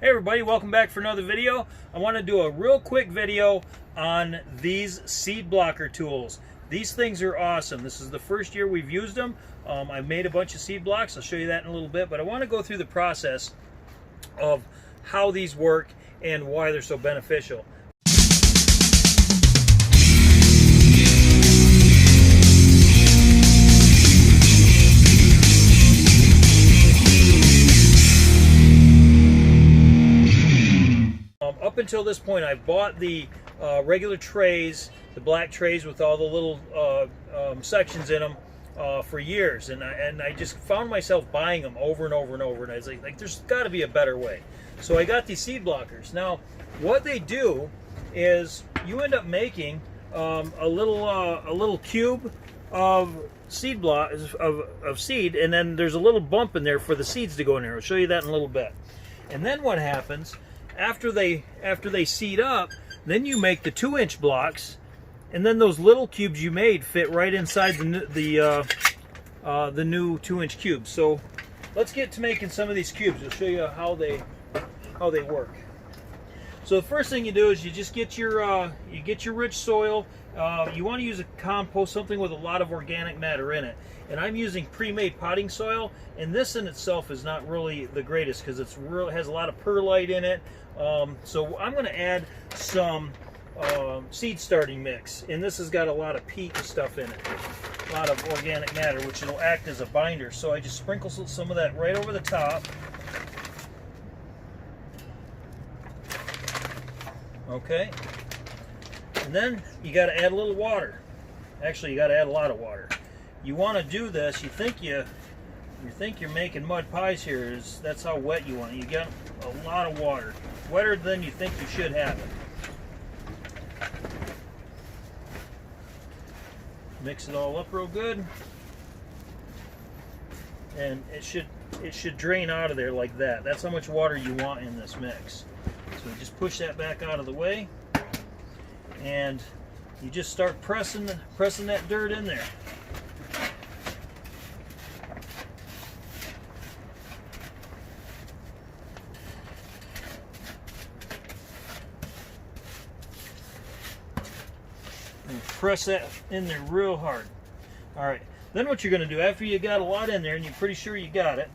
Hey everybody, welcome back for another video. I want to do a real quick video on these seed blocker tools. These things are awesome. This is the first year we've used them. I've made a bunch of seed blocks. I'll show you that in a little bit, but I want to go through the process of how these work and why they're so beneficial. Up until this point, I've bought the regular trays, the black trays with all the little sections in them for years, and I just found myself buying them over and over and over, and I was like there's got to be a better way. So I got these seed blockers. Now, what they do is you end up making a little cube of seed of seed, and then there's a little bump in there for the seeds to go in there. I'll show you that in a little bit. And then what happens? After they seed up, then you make the 2-inch blocks, and then those little cubes you made fit right inside the new 2-inch cubes. So let's get to making some of these cubes. I'll show you how they work. So the first thing you do is you just get your rich soil. You want to use a compost, something with a lot of organic matter in it. And I'm using pre-made potting soil, and this in itself is not really the greatest because it has a lot of perlite in it. So I'm going to add some seed starting mix, and this has got a lot of peat and stuff in it, a lot of organic matter, which will act as a binder. So I just sprinkle some of that right over the top. Okay, and then you got to add a little water. Actually, you got to add a lot of water. You want to do this. You think you're making mud pies here. That's how wet you want it. You got a lot of water, wetter than you think you should have it. Mix it all up real good, and it should drain out of there like that. That's how much water you want in this mix. So just push that back out of the way, and you just start pressing that dirt in there. And press that in there real hard. All right. Then what you're going to do, after you got a lot in there and you're pretty sure you got it,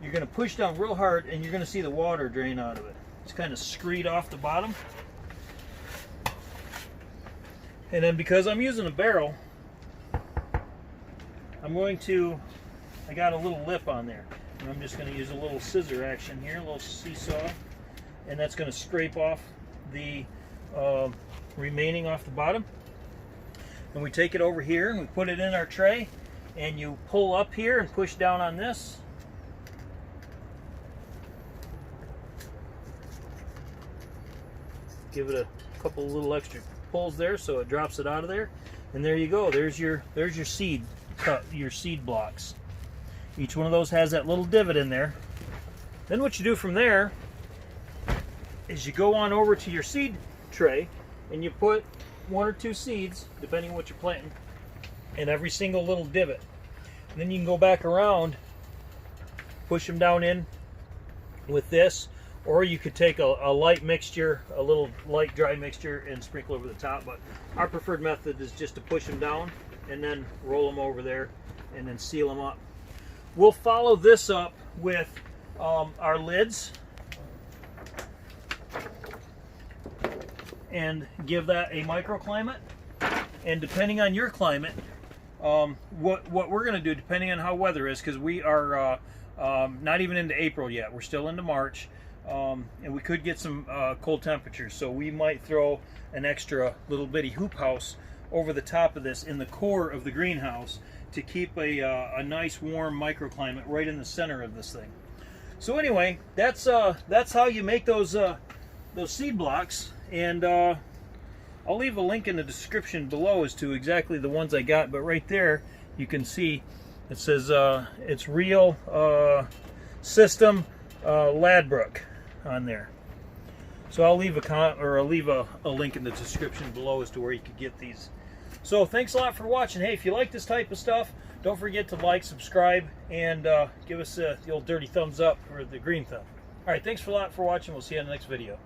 you're going to push down real hard, and you're going to see the water drain out of it. It's kind of screed off the bottom. And then because I'm using a barrel, I got a little lip on there. And I'm just going to use a little scissor action here, a little seesaw, and that's going to scrape off the remaining off the bottom. And we take it over here and we put it in our tray, and you pull up here and push down on this. Give it a couple of little extra pulls there so it drops it out of there, and there you go. There's your seed cut, your seed blocks. Each one of those has that little divot in there. Then what you do from there is you go on over to your seed tray, and you put 1 or 2 seeds, depending on what you're planting, in every single little divot. And then you can go back around, push them down in with this, or you could take a light mixture, a little light dry mixture, and sprinkle over the top. But our preferred method is just to push them down and then roll them over there and then seal them up. We'll follow this up with our lids and give that a microclimate. And depending on your climate, what we're going to do, depending on how weather is, because we are not even into April yet, we're still into March. And we could get some cold temperatures, so we might throw an extra little bitty hoop house over the top of this in the core of the greenhouse to keep a nice warm microclimate right in the center of this thing. So anyway, that's how you make those seed blocks, and I'll leave a link in the description below as to exactly the ones I got. But right there you can see it says it's real system Ladbrooke on there. So I'll leave a link in the description below as to where you could get these. So thanks a lot for watching. Hey, if you like this type of stuff, don't forget to like, subscribe, and give us the old dirty thumbs up, or the green thumb. All right, thanks a lot for watching. We'll see you on the next video.